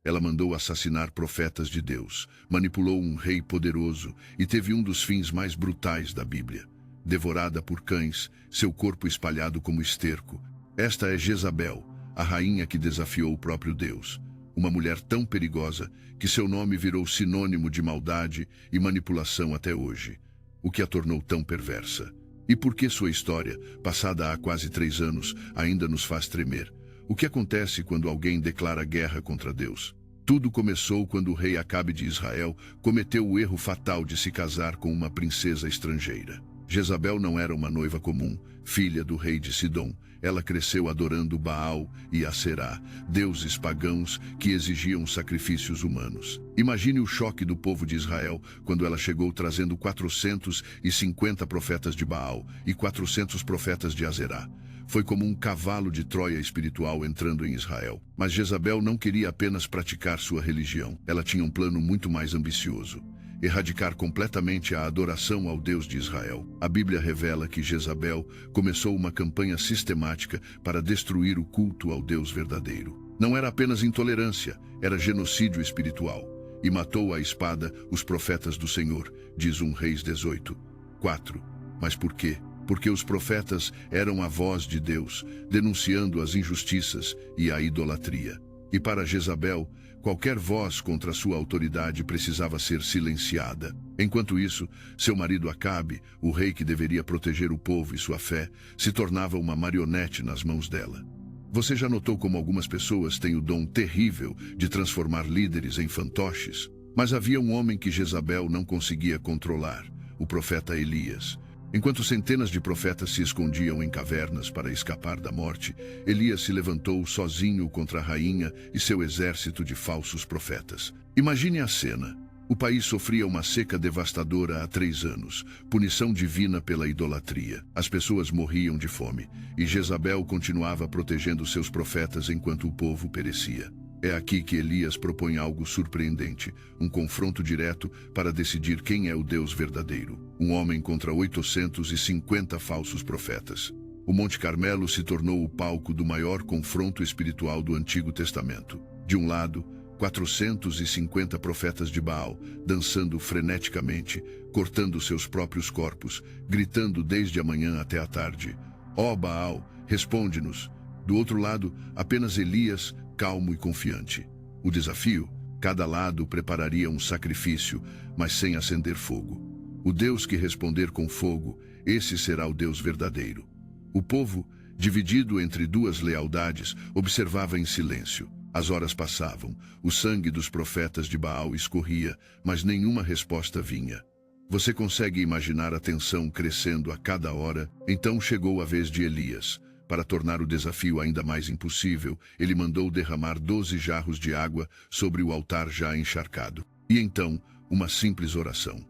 Ela mandou assassinar profetas de Deus, manipulou um rei poderoso e teve um dos fins mais brutais da Bíblia. Devorada por cães, seu corpo espalhado como esterco. Esta é Jezabel, a rainha que desafiou o próprio Deus. Uma mulher tão perigosa que seu nome virou sinônimo de maldade e manipulação até hoje, o que a tornou tão perversa. E por que sua história, passada há quase 3 anos, ainda nos faz tremer? O que acontece quando alguém declara guerra contra Deus? Tudo começou quando o rei Acabe de Israel cometeu o erro fatal de se casar com uma princesa estrangeira. Jezabel não era uma noiva comum, filha do rei de Sidom. Ela cresceu adorando Baal e Aserá, deuses pagãos que exigiam sacrifícios humanos. Imagine o choque do povo de Israel quando ela chegou trazendo 450 profetas de Baal e 400 profetas de Aserá. Foi como um cavalo de Troia espiritual entrando em Israel. Mas Jezabel não queria apenas praticar sua religião. Ela tinha um plano muito mais ambicioso: erradicar completamente a adoração ao Deus de Israel. A Bíblia revela que Jezabel começou uma campanha sistemática para destruir o culto ao Deus verdadeiro. Não era apenas intolerância, era genocídio espiritual. E matou à espada os profetas do Senhor, diz 1 Reis 18:4. Mas por quê? Porque os profetas eram a voz de Deus, denunciando as injustiças e a idolatria. E para Jezabel, qualquer voz contra sua autoridade precisava ser silenciada. Enquanto isso, seu marido Acabe, o rei que deveria proteger o povo e sua fé, se tornava uma marionete nas mãos dela. Você já notou como algumas pessoas têm o dom terrível de transformar líderes em fantoches? Mas havia um homem que Jezabel não conseguia controlar, o profeta Elias. Enquanto centenas de profetas se escondiam em cavernas para escapar da morte, Elias se levantou sozinho contra a rainha e seu exército de falsos profetas. Imagine a cena. O país sofria uma seca devastadora há 3 anos, punição divina pela idolatria. As pessoas morriam de fome, e Jezabel continuava protegendo seus profetas enquanto o povo perecia. É aqui que Elias propõe algo surpreendente, um confronto direto para decidir quem é o Deus verdadeiro. Um homem contra 850 falsos profetas. O Monte Carmelo se tornou o palco do maior confronto espiritual do Antigo Testamento. De um lado, 450 profetas de Baal, dançando freneticamente, cortando seus próprios corpos, gritando desde a manhã até a tarde: "Ó Baal, responde-nos!" Do outro lado, apenas Elias, calmo e confiante. O desafio: cada lado prepararia um sacrifício, mas sem acender fogo. O Deus que responder com fogo, esse será o Deus verdadeiro. O povo, dividido entre 2 lealdades, observava em silêncio. As horas passavam, o sangue dos profetas de Baal escorria, mas nenhuma resposta vinha. Você consegue imaginar a tensão crescendo a cada hora? Então chegou a vez de Elias. Para tornar o desafio ainda mais impossível, ele mandou derramar 12 jarros de água sobre o altar já encharcado. E então, uma simples oração: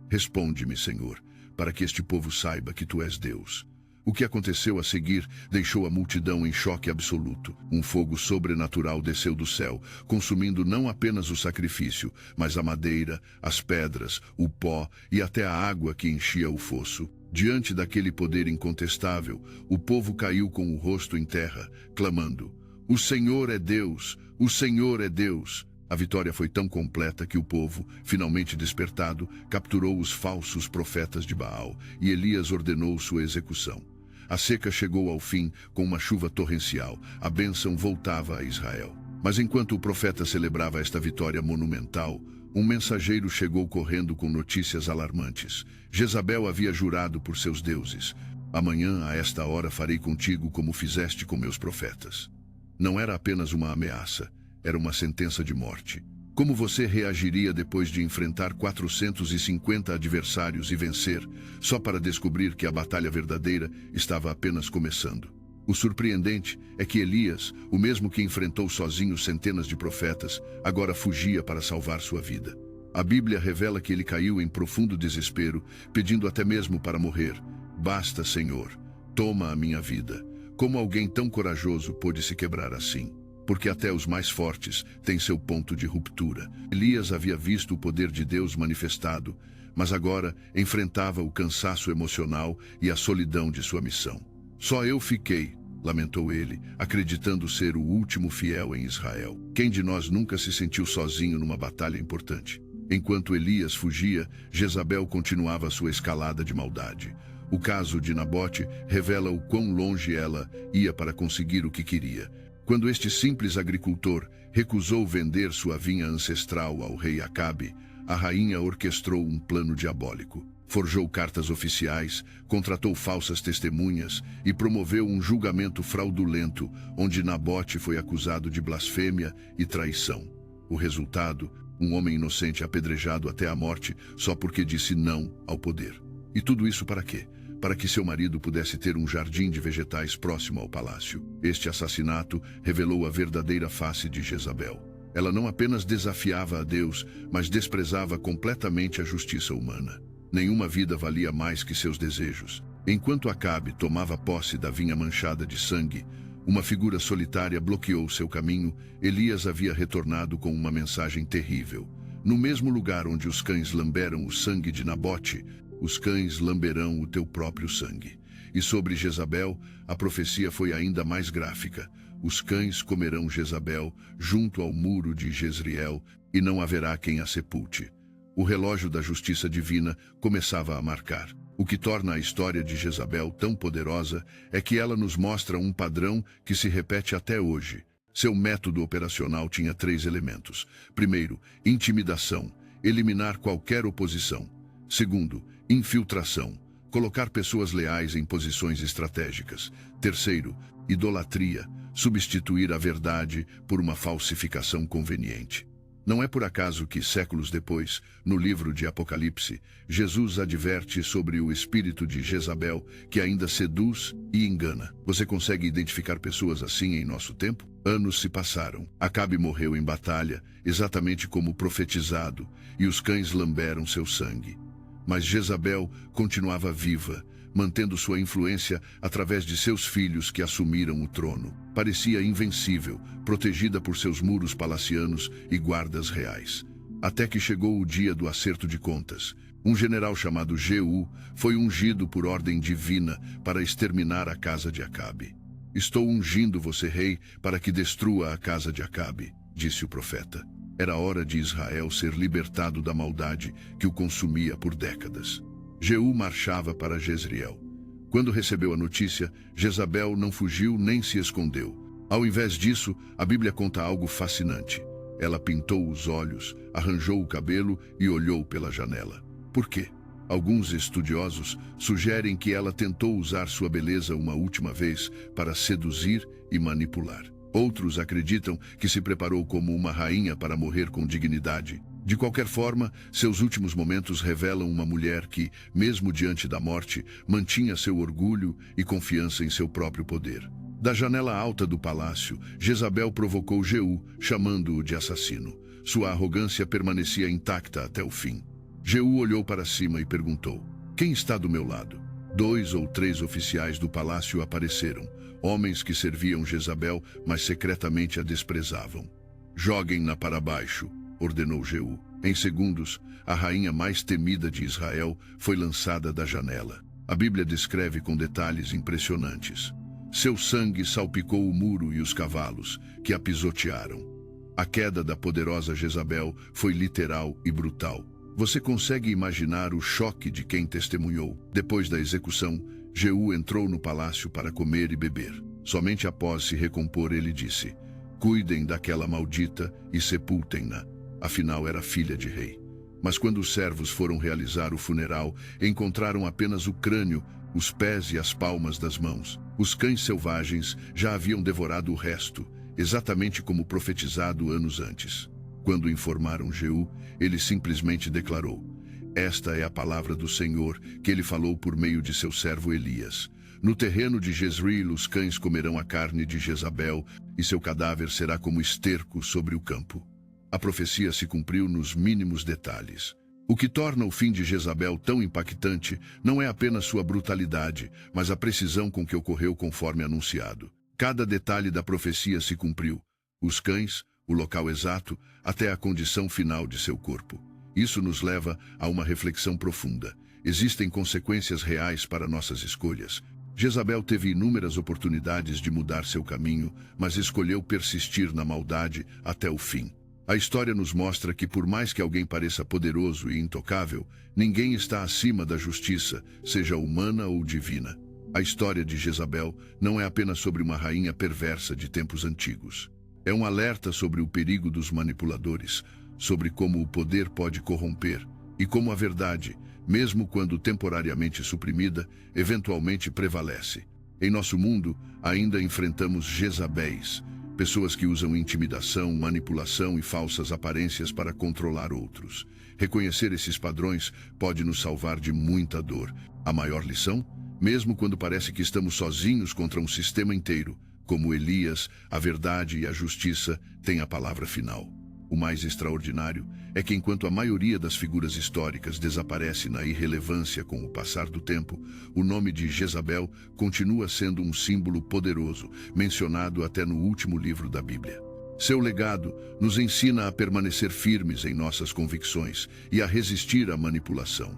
"Responde-me, Senhor, para que este povo saiba que Tu és Deus." O que aconteceu a seguir deixou a multidão em choque absoluto. Um fogo sobrenatural desceu do céu, consumindo não apenas o sacrifício, mas a madeira, as pedras, o pó e até a água que enchia o fosso. Diante daquele poder incontestável, o povo caiu com o rosto em terra, clamando: "O Senhor é Deus! O Senhor é Deus!" A vitória foi tão completa que o povo, finalmente despertado, capturou os falsos profetas de Baal e Elias ordenou sua execução. A seca chegou ao fim com uma chuva torrencial. A bênção voltava a Israel. Mas enquanto o profeta celebrava esta vitória monumental, um mensageiro chegou correndo com notícias alarmantes. Jezabel havia jurado por seus deuses: "Amanhã, a esta hora, farei contigo como fizeste com meus profetas." Não era apenas uma ameaça, era uma sentença de morte. Como você reagiria depois de enfrentar 450 adversários e vencer, só para descobrir que a batalha verdadeira estava apenas começando? O surpreendente é que Elias, o mesmo que enfrentou sozinho centenas de profetas, agora fugia para salvar sua vida. A Bíblia revela que ele caiu em profundo desespero, pedindo até mesmo para morrer: "Basta, Senhor, toma a minha vida." Como alguém tão corajoso pôde se quebrar assim? Porque até os mais fortes têm seu ponto de ruptura. Elias havia visto o poder de Deus manifestado, mas agora enfrentava o cansaço emocional e a solidão de sua missão. "Só eu fiquei," lamentou ele, acreditando ser o último fiel em Israel. Quem de nós nunca se sentiu sozinho numa batalha importante? Enquanto Elias fugia, Jezabel continuava sua escalada de maldade. O caso de Nabote revela o quão longe ela ia para conseguir o que queria. Quando este simples agricultor recusou vender sua vinha ancestral ao rei Acabe, a rainha orquestrou um plano diabólico. Forjou cartas oficiais, contratou falsas testemunhas e promoveu um julgamento fraudulento, onde Nabote foi acusado de blasfêmia e traição. O resultado, um homem inocente apedrejado até a morte só porque disse não ao poder. E tudo isso para quê? Para que seu marido pudesse ter um jardim de vegetais próximo ao palácio. Este assassinato revelou a verdadeira face de Jezabel. Ela não apenas desafiava a Deus, mas desprezava completamente a justiça humana. Nenhuma vida valia mais que seus desejos. Enquanto Acabe tomava posse da vinha manchada de sangue, uma figura solitária bloqueou seu caminho. Elias havia retornado com uma mensagem terrível. No mesmo lugar onde os cães lamberam o sangue de Nabote, os cães lamberão o teu próprio sangue. E sobre Jezabel, a profecia foi ainda mais gráfica. Os cães comerão Jezabel junto ao muro de Jezreel, e não haverá quem a sepulte. O relógio da justiça divina começava a marcar. O que torna a história de Jezabel tão poderosa é que ela nos mostra um padrão que se repete até hoje. Seu método operacional tinha 3 elementos. Primeiro, intimidação, eliminar qualquer oposição. Segundo, infiltração, colocar pessoas leais em posições estratégicas. Terceiro, idolatria, substituir a verdade por uma falsificação conveniente. Não é por acaso que, séculos depois, no livro de Apocalipse, Jesus adverte sobre o espírito de Jezabel, que ainda seduz e engana. Você consegue identificar pessoas assim em nosso tempo? Anos se passaram. Acabe morreu em batalha, exatamente como profetizado, e os cães lamberam seu sangue. Mas Jezabel continuava viva, mantendo sua influência através de seus filhos que assumiram o trono. Parecia invencível, protegida por seus muros palacianos e guardas reais. Até que chegou o dia do acerto de contas. Um general chamado Jeú foi ungido por ordem divina para exterminar a casa de Acabe. Estou ungindo você, rei, para que destrua a casa de Acabe, disse o profeta. Era hora de Israel ser libertado da maldade que o consumia por décadas. Jeú marchava para Jezreel. Quando recebeu a notícia, Jezabel não fugiu nem se escondeu. Ao invés disso, a Bíblia conta algo fascinante. Ela pintou os olhos, arranjou o cabelo e olhou pela janela. Por quê? Alguns estudiosos sugerem que ela tentou usar sua beleza uma última vez para seduzir e manipular. Outros acreditam que se preparou como uma rainha para morrer com dignidade. De qualquer forma, seus últimos momentos revelam uma mulher que, mesmo diante da morte, mantinha seu orgulho e confiança em seu próprio poder. Da janela alta do palácio, Jezabel provocou Jeú, chamando-o de assassino. Sua arrogância permanecia intacta até o fim. Jeú olhou para cima e perguntou: "Quem está do meu lado?" 2 ou 3 oficiais do palácio apareceram, homens que serviam Jezabel, mas secretamente a desprezavam. "Joguem-na para baixo", ordenou Jeú. Em segundos, a rainha mais temida de Israel foi lançada da janela. A Bíblia descreve com detalhes impressionantes. Seu sangue salpicou o muro e os cavalos, que a pisotearam. A queda da poderosa Jezabel foi literal e brutal. Você consegue imaginar o choque de quem testemunhou? Depois da execução, Jeú entrou no palácio para comer e beber. Somente após se recompor, ele disse: "Cuidem daquela maldita e sepultem-na." Afinal, era filha de rei. Mas quando os servos foram realizar o funeral, encontraram apenas o crânio, os pés e as palmas das mãos. Os cães selvagens já haviam devorado o resto, exatamente como profetizado anos antes. Quando informaram Jeú, ele simplesmente declarou: "Esta é a palavra do Senhor, que ele falou por meio de seu servo Elias. No terreno de Jezreel os cães comerão a carne de Jezabel, e seu cadáver será como esterco sobre o campo." A profecia se cumpriu nos mínimos detalhes. O que torna o fim de Jezabel tão impactante não é apenas sua brutalidade, mas a precisão com que ocorreu conforme anunciado. Cada detalhe da profecia se cumpriu: os cães, o local exato, até a condição final de seu corpo. Isso nos leva a uma reflexão profunda. Existem consequências reais para nossas escolhas. Jezabel teve inúmeras oportunidades de mudar seu caminho, mas escolheu persistir na maldade até o fim. A história nos mostra que, por mais que alguém pareça poderoso e intocável, ninguém está acima da justiça, seja humana ou divina. A história de Jezabel não é apenas sobre uma rainha perversa de tempos antigos. É um alerta sobre o perigo dos manipuladores, sobre como o poder pode corromper e como a verdade, mesmo quando temporariamente suprimida, eventualmente prevalece. Em nosso mundo, ainda enfrentamos Jezabéis, pessoas que usam intimidação, manipulação e falsas aparências para controlar outros. Reconhecer esses padrões pode nos salvar de muita dor. A maior lição? Mesmo quando parece que estamos sozinhos contra um sistema inteiro, como Elias, a verdade e a justiça têm a palavra final. O mais extraordinário é que, enquanto a maioria das figuras históricas desaparece na irrelevância com o passar do tempo, o nome de Jezabel continua sendo um símbolo poderoso, mencionado até no último livro da Bíblia. Seu legado nos ensina a permanecer firmes em nossas convicções e a resistir à manipulação.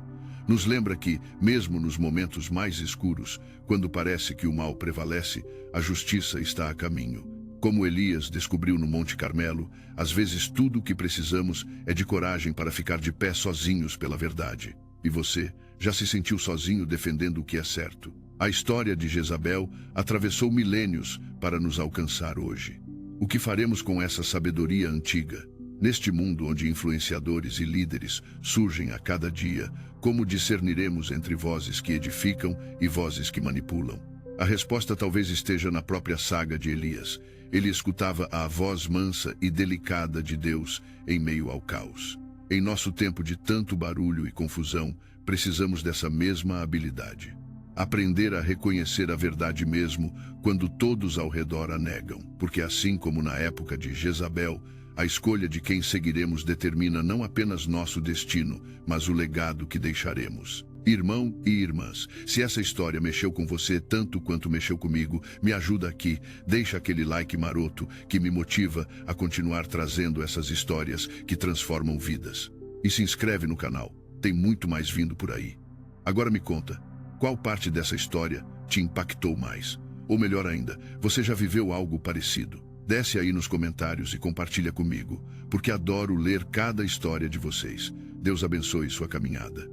Nos lembra que, mesmo nos momentos mais escuros, quando parece que o mal prevalece, a justiça está a caminho. Como Elias descobriu no Monte Carmelo, às vezes tudo o que precisamos é de coragem para ficar de pé sozinhos pela verdade. E você, já se sentiu sozinho defendendo o que é certo? A história de Jezabel atravessou milênios para nos alcançar hoje. O que faremos com essa sabedoria antiga? Neste mundo onde influenciadores e líderes surgem a cada dia, como discerniremos entre vozes que edificam e vozes que manipulam? A resposta talvez esteja na própria saga de Elias. Ele escutava a voz mansa e delicada de Deus em meio ao caos. Em nosso tempo de tanto barulho e confusão, precisamos dessa mesma habilidade. Aprender a reconhecer a verdade mesmo quando todos ao redor a negam. Porque assim como na época de Jezabel, a escolha de quem seguiremos determina não apenas nosso destino, mas o legado que deixaremos. Irmão e irmãs, se essa história mexeu com você tanto quanto mexeu comigo, me ajuda aqui, deixa aquele like maroto que me motiva a continuar trazendo essas histórias que transformam vidas. E se inscreve no canal, tem muito mais vindo por aí. Agora me conta, qual parte dessa história te impactou mais? Ou melhor ainda, você já viveu algo parecido? Desce aí nos comentários e compartilha comigo, porque adoro ler cada história de vocês. Deus abençoe sua caminhada.